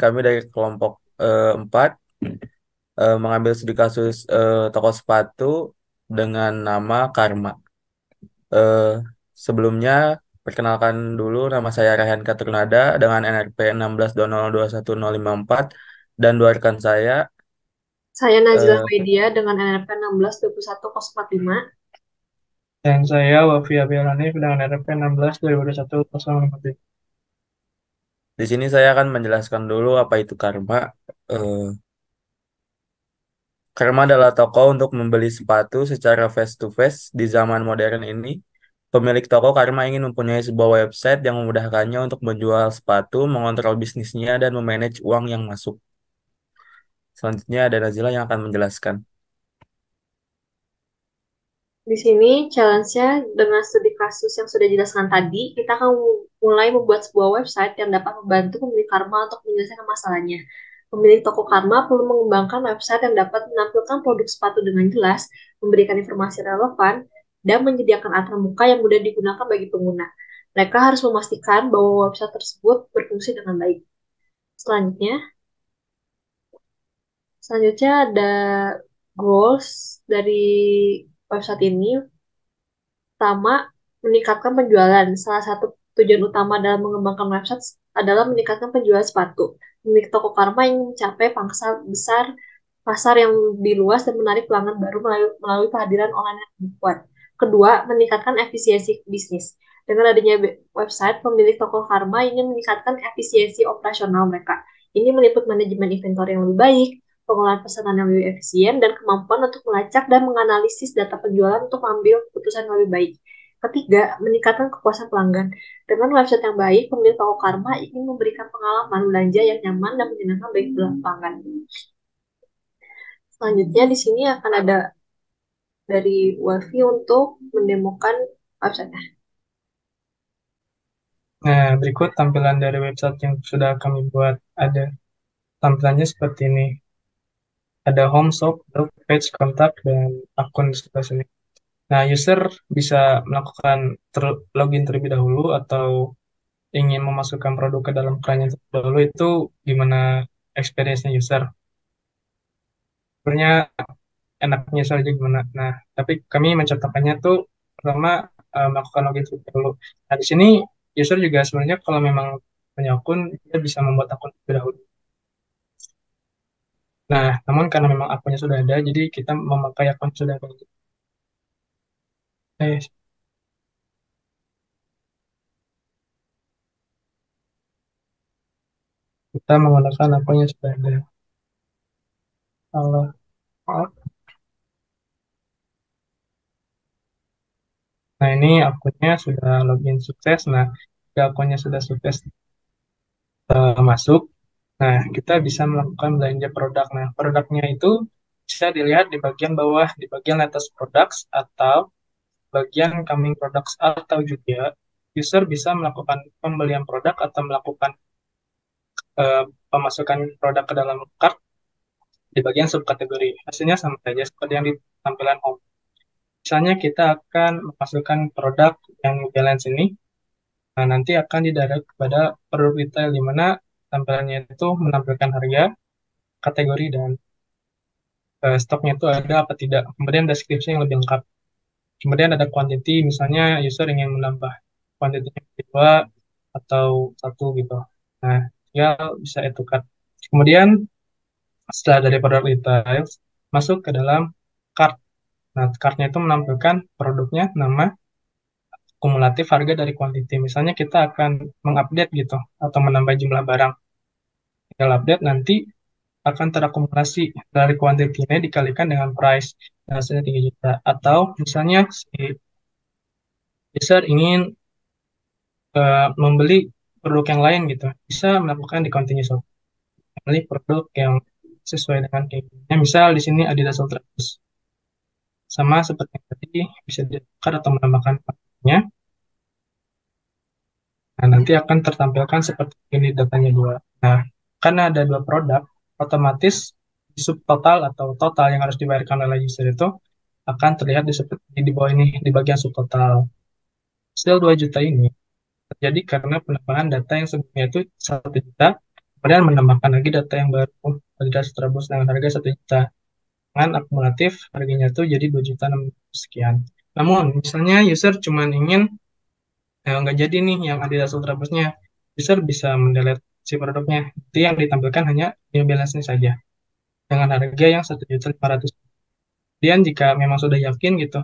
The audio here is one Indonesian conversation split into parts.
kami dari kelompok 4 mengambil studi kasus toko sepatu dengan nama Karma. Eh, Sebelumnya, perkenalkan dulu nama saya Raihan Katrunada dengan NRP 16202104 dan dua rekan saya. Saya Nazila eh, Media dengan NRP 1621 045. Dan saya Wafi Abiel dengan RP 16 2021 053. di sini saya akan menjelaskan dulu apa itu karma. Eh, Karma adalah toko untuk membeli sepatu secara face to face di zaman modern ini. Pemilik toko Karma ingin mempunyai sebuah website yang memudahkannya untuk menjual sepatu, mengontrol bisnisnya, dan memanage uang yang masuk. Selanjutnya ada Nazila yang akan menjelaskan. Di sini challenge-nya dengan studi kasus yang sudah dijelaskan tadi, kita akan mulai membuat sebuah website yang dapat membantu pemilik Karma untuk menyelesaikan masalahnya. Pemilik toko Karma perlu mengembangkan website yang dapat menampilkan produk sepatu dengan jelas, memberikan informasi relevan, dan menyediakan antarmuka yang mudah digunakan bagi pengguna. Mereka harus memastikan bahwa website tersebut berfungsi dengan baik. Selanjutnya, Selanjutnya ada goals dari website ini. Pertama, meningkatkan penjualan. Salah satu tujuan utama dalam mengembangkan website adalah meningkatkan penjualan sepatu. Pemilik toko Karma ingin mencapai pangsa besar pasar yang lebih luas dan menarik pelanggan baru melalui kehadiran online yang lebih kuat. Kedua, meningkatkan efisiensi bisnis. Dengan adanya website, pemilik toko Karma ingin meningkatkan efisiensi operasional mereka. Ini meliputi manajemen inventory yang lebih baik, pengelolaan pesanan yang lebih efisien, dan kemampuan untuk melacak dan menganalisis data penjualan untuk mengambil keputusan yang lebih baik. Ketiga, meningkatkan kepuasan pelanggan. Dengan website yang baik, pemilik toko Karma ingin memberikan pengalaman belanja yang nyaman dan menyenangkan bagi pelanggan. Selanjutnya di sini akan ada dari Wafi untuk mendemokan website-nya. Nah, berikut tampilan dari website yang sudah kami buat. Ada tampilannya seperti ini. Ada home shop, blog page, kontak, dan akun di sebelah sini. Nah, user bisa melakukan login terlebih dahulu atau ingin memasukkan produk ke dalam keranjang terlebih dahulu. Itu gimana experience-nya user. Sebenarnya enaknya saja gimana. Nah, tapi kami mencontohkannya tuh pertama melakukan login terlebih dahulu. Nah, di sini user juga sebenarnya kalau memang punya akun, dia bisa membuat akun terlebih dahulu. Nah, namun karena memang akunnya sudah ada, jadi kita memakai akun yang sudah ada. Eh, kita menggunakan akun yang sudah ada. Allah, maaf. Nah, ini akunnya sudah login sukses. Nah, jika akunnya sudah sukses masuk, nah kita bisa melakukan belanja produk. Nah, produknya itu bisa dilihat di bagian bawah, di bagian latest products atau bagian coming products, atau juga user bisa melakukan pembelian produk atau melakukan eh, pemasukan produk ke dalam cart di bagian subkategori. Hasilnya sama saja seperti yang di tampilan home. Misalnya kita akan memasukkan produk yang balance ini, nah nanti akan didirect kepada produk retail di mana tampilannya itu menampilkan harga, kategori, dan stoknya itu ada apa tidak. Kemudian deskripsi yang lebih lengkap. Kemudian ada quantity, misalnya user ingin menambah kuantitinya dua atau satu gitu. Nah, ya bisa itu kan. Kemudian setelah dari produk retail, masuk ke dalam cart. Nah, cart-nya itu menampilkan produknya, nama, kumulatif harga dari quantity. Misalnya kita akan mengupdate gitu, atau menambah jumlah barang. Tinggal update, nanti akan terakumulasi dari quantity-nya dikalikan dengan price. Nah, hasilnya 3 juta. Atau misalnya si user ingin membeli produk yang lain gitu, bisa melakukan di continuous shop. Beli produk yang sesuai dengan keinginannya. Misal di sini Adidas Ultra Boost. Sama seperti yang tadi, bisa ditukar atau menambahkan partnya. Nah, nanti akan tertampilkan seperti ini datanya dua. Nah, karena ada dua produk, otomatis di subtotal atau total yang harus dibayarkan oleh user itu akan terlihat di seperti di bawah ini, di bagian subtotal. Hasil 2 juta ini terjadi karena penambahan data yang sebelumnya itu 1 juta Kemudian menambahkan lagi data yang baru, Adidas terus dengan harga 1 juta. Dengan akumulatif harganya tuh jadi 2.600.000 sekian. Namun, misalnya user cuma ingin nggak jadi nih yang Adidas Ultra Boost-nya, user bisa mendelete si produknya. Jadi yang ditampilkan hanya new balance-nya saja dengan harga yang 1.500.000. Kemudian jika memang sudah yakin gitu,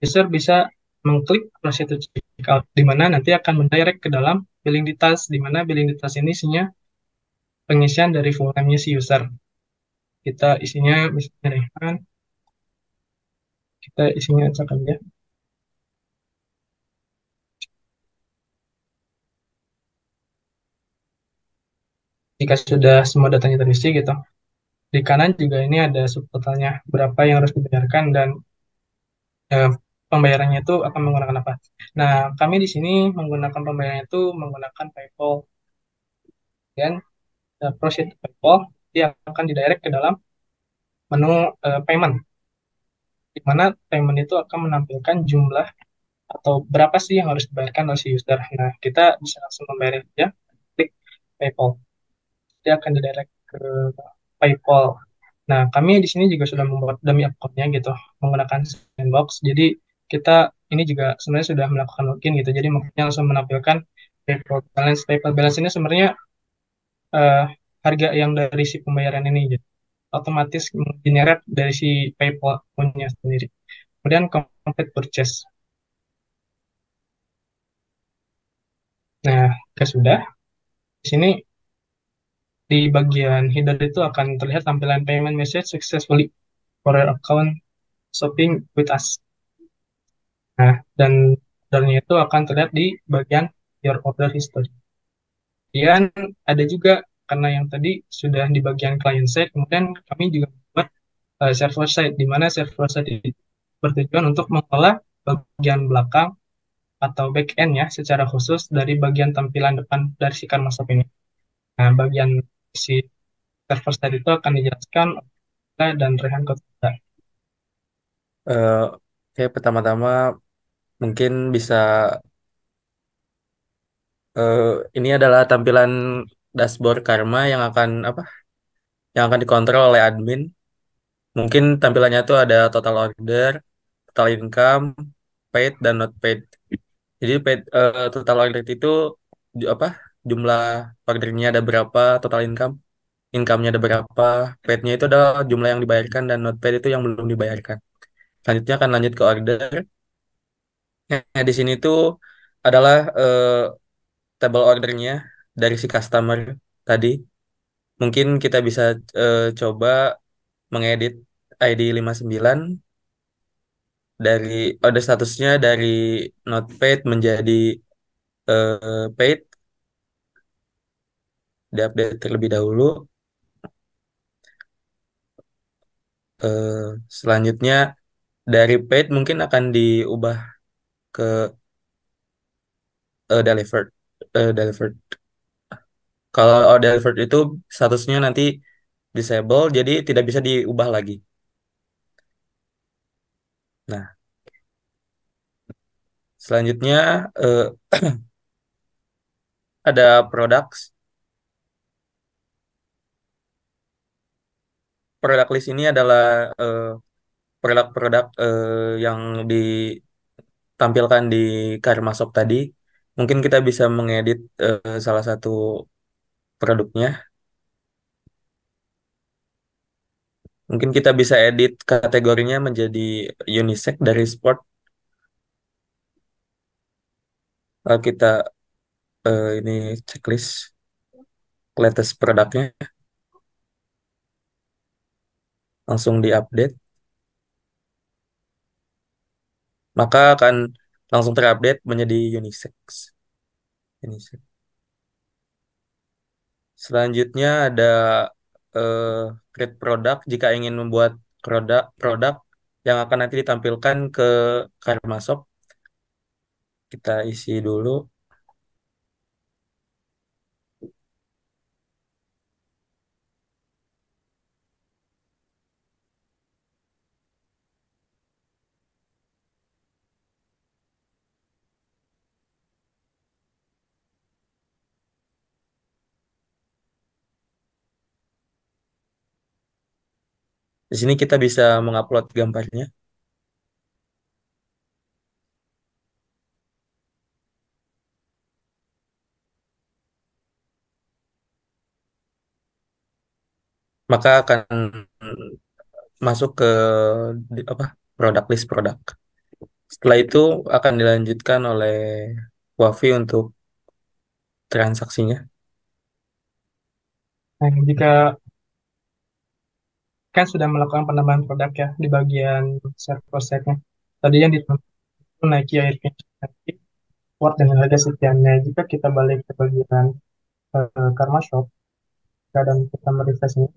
user bisa mengklik proses itu checkout, di mana nanti akan mendirect ke dalam billing details, di mana billing details ini isinya pengisian dari full name-nya si user. Kita isinya misalnya Rehan, kita isinya acak aja. Jika sudah semua datanya terisi gitu, di kanan juga ini ada subtotalnya, berapa yang harus dibayarkan dan eh, pembayarannya itu akan menggunakan apa. Nah, kami di sini menggunakan pembayarannya itu menggunakan PayPal, dan proceed to PayPal dia akan didirect ke dalam menu payment, di mana payment itu akan menampilkan jumlah atau berapa sih yang harus dibayarkan oleh si user. Nah, kita bisa langsung membayar ya, klik PayPal, dia akan didirect ke PayPal. Nah, kami di sini juga sudah membuat dummy account-nya gitu, menggunakan sandbox. Jadi kita ini juga sebenarnya sudah melakukan login gitu. Jadi makanya langsung menampilkan PayPal balance. PayPal balance ini sebenarnya eh, harga yang dari si pembayaran ini, gitu. Otomatis generate dari si PayPal punya sendiri. Kemudian complete purchase. Nah, jika sudah, di sini di bagian header itu akan terlihat tampilan payment message successfully for your account shopping with us. Nah, dan ordernya itu akan terlihat di bagian your order history. Kemudian ada juga, karena yang tadi sudah di bagian client side, kemudian kami juga membuat server side, di mana server side ini bertujuan untuk mengolah bagian belakang atau back end ya secara khusus dari bagian tampilan depan dari si Karma Shop ini. Nah, bagian si server side itu akan dijelaskan oleh saya dan Rehan Kota. Eh, Oke, pertama-tama mungkin bisa eh, ini adalah tampilan dashboard Karma yang akan apa? Yang akan dikontrol oleh admin. Mungkin tampilannya tuh ada total order, total income, paid dan not paid. Jadi paid, total order itu apa? Jumlah ordernya ada berapa, total income, income-nya ada berapa, paid-nya itu adalah jumlah yang dibayarkan dan not paid itu yang belum dibayarkan. Selanjutnya akan lanjut ke order. Nah, di sini tuh adalah table ordernya dari si customer tadi. Mungkin kita bisa coba mengedit ID 59 dari order statusnya dari not paid menjadi paid, diupdate terlebih dahulu. Eh, Selanjutnya dari paid mungkin akan diubah ke delivered. Delivered. Kalau delivered itu statusnya nanti disable, jadi tidak bisa diubah lagi. Nah, selanjutnya ada products. Product list ini adalah eh, produk-produk yang ditampilkan di Karma Shop tadi. Mungkin kita bisa mengedit salah satu produknya. Mungkin kita bisa edit kategorinya menjadi unisex dari sport. Lalu kita ini checklist latest produknya langsung diupdate, maka akan langsung terupdate menjadi unisex. Unisex. Selanjutnya ada eh, create product jika ingin membuat produk yang akan nanti ditampilkan ke Karma Shop. Kita isi dulu. Di sini kita bisa mengupload gambarnya. Maka akan masuk ke apa produk list produk. Setelah itu akan dilanjutkan oleh Wafi untuk transaksinya. Nah, jika kan sudah melakukan penambahan produk ya di bagian server side-nya. Tadi yang ditambahkan Nike Airpin Nike Sport dengan harga sekian. Nah, jika kita balik ke bagian Karma Shop dan kita merefresh ini,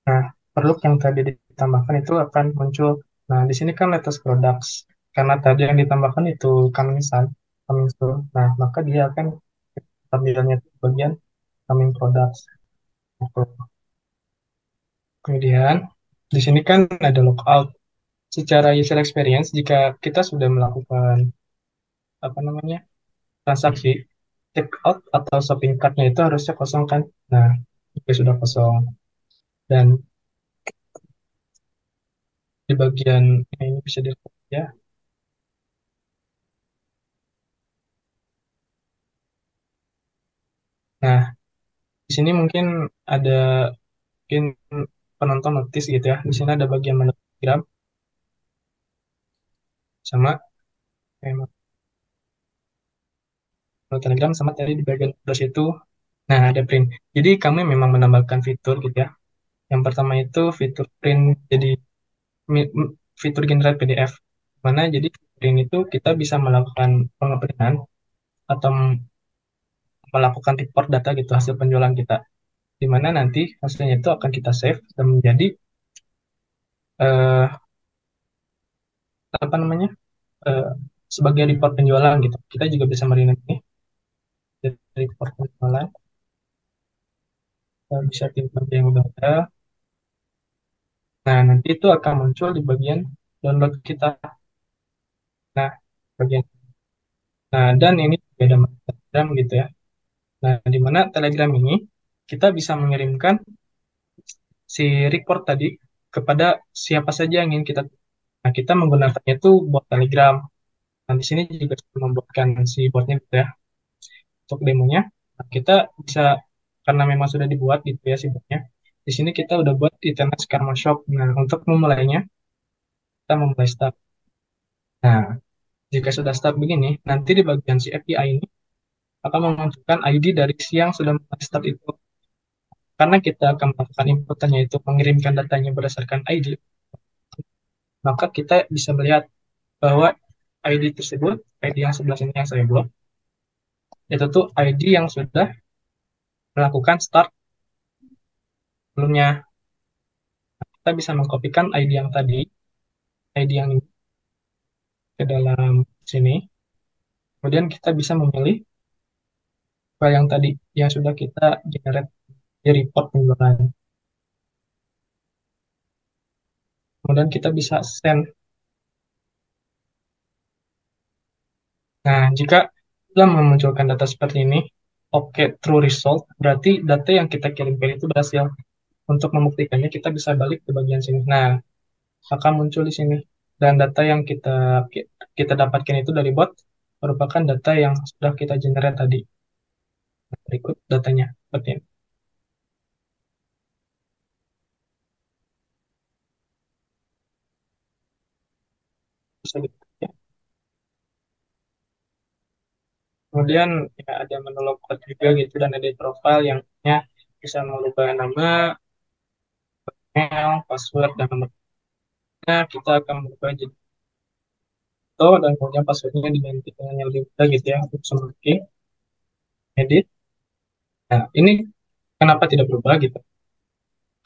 nah produk yang tadi ditambahkan itu akan muncul. Nah, di sini kan latest products. Karena tadi yang ditambahkan itu coming soon, coming soon. Nah, maka dia akan tampilannya itu bagian coming products. Gitu. Kemudian di sini kan ada logout. Secara user experience, jika kita sudah melakukan apa namanya transaksi check out atau shopping cart-nya itu harusnya kosong kan. Nah, jika sudah kosong dan di bagian ini bisa dilihat ya. Nah, di sini mungkin ada mungkin penonton notice gitu ya. Di sini ada bagian menu Telegram sama menu Telegram sama tadi di bagian atas itu. Nah, ada print. Jadi kami memang menambahkan fitur gitu ya. Yang pertama itu fitur print jadi fitur generate PDF. Mana jadi print itu kita bisa melakukan pengeprintan atau melakukan report data gitu hasil penjualan kita. Di mana nanti hasilnya itu akan kita save dan menjadi eh, apa namanya eh, sebagai report penjualan gitu. Kita juga bisa merilis ini dari report penjualan. Bisa timpan yang udah ada. Nah, nanti itu akan muncul di bagian download kita. Nah, bagian. Nah, dan ini beda sama Telegram gitu ya. Nah, di mana Telegram ini kita bisa mengirimkan si report tadi kepada siapa saja yang ingin kita. Nah, kita menggunakannya itu bot Telegram. Nah, di sini juga kita membuatkan si botnya gitu ya untuk demonya. Nah, kita bisa karena memang sudah dibuat gitu ya si botnya. Di sini kita udah buat di tenas Karma Shop. Nah, untuk memulainya kita memulai start. Nah, jika sudah start begini, nanti di bagian si API ini akan memunculkan ID dari si yang sudah mulai start itu. Karena kita akan melakukan inputannya itu mengirimkan datanya berdasarkan ID, maka kita bisa melihat bahwa ID tersebut, ID yang sebelah sini yang saya buat, itu tuh ID yang sudah melakukan start sebelumnya. Kita bisa mengkopikan ID yang tadi, ID yang ini ke dalam sini. Kemudian kita bisa memilih file yang tadi, yang sudah kita generate di report penjualan. Kemudian kita bisa send. Nah, jika sudah memunculkan data seperti ini, oke, true result, berarti data yang kita kirimkan itu berhasil. Untuk membuktikannya, kita bisa balik ke bagian sini. Nah, akan muncul di sini. Dan data yang kita dapatkan itu dari bot merupakan data yang sudah kita generate tadi. Berikut datanya seperti ini. Bisa dilihat ya. Kemudian ya, ada menu logout juga gitu dan ada profile yang bisa merubah nama, email, password, dan nomornya. Kita akan merubah jadi foto dan kemudian passwordnya diganti dengan yang lebih mudah gitu ya untuk semakin edit. Nah, ini kenapa tidak berubah gitu?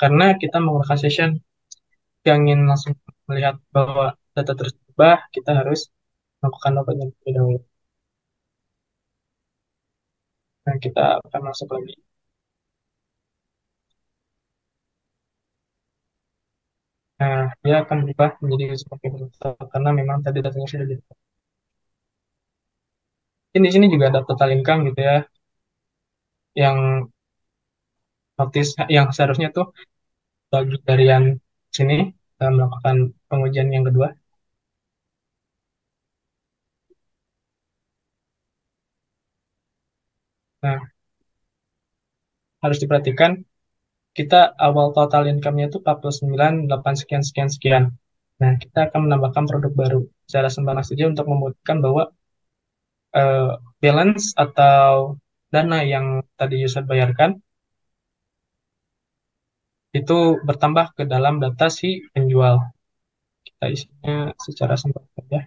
Karena kita menggunakan session yang ingin langsung melihat bahwa data tersebut berubah, kita harus melakukan login terlebih dahulu. Nah, kita akan masuk lagi. Nah, dia akan berubah menjadi semakin besar karena memang tadi datanya sudah di. Ini di sini juga ada total income gitu ya, yang notice yang seharusnya tuh bagian sini melakukan pengujian yang kedua. Nah, harus diperhatikan kita awal total income-nya itu 49,8 sekian sekian sekian. Nah, kita akan menambahkan produk baru secara sembarang saja untuk membuktikan bahwa eh, balance atau dana yang tadi user bayarkan itu bertambah ke dalam data si penjual. Kita isinya secara sempurna saja.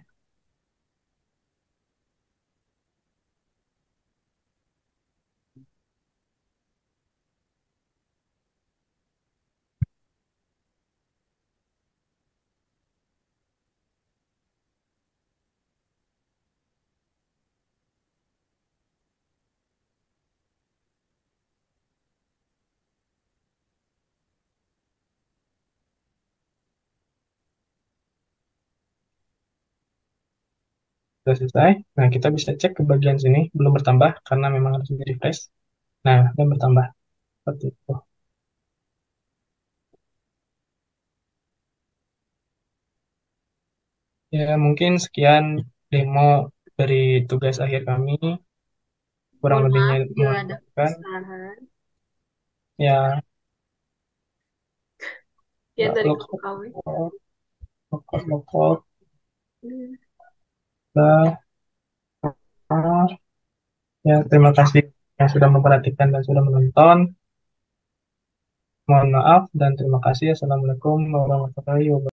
Sudah selesai. Nah, kita bisa cek ke bagian sini, belum bertambah karena memang harus di refresh. Nah, dan bertambah. Seperti itu. Ya, mungkin sekian demo dari tugas akhir kami. Kurang Mohon lebihnya maaf bila mohon ada dimaafkan. kesalahan Ya, yang dari logout, kuku kami. logout, Hmm. dah. Ya, terima kasih yang sudah memperhatikan dan sudah menonton. Mohon maaf dan terima kasih. Assalamualaikum warahmatullahi wabarakatuh.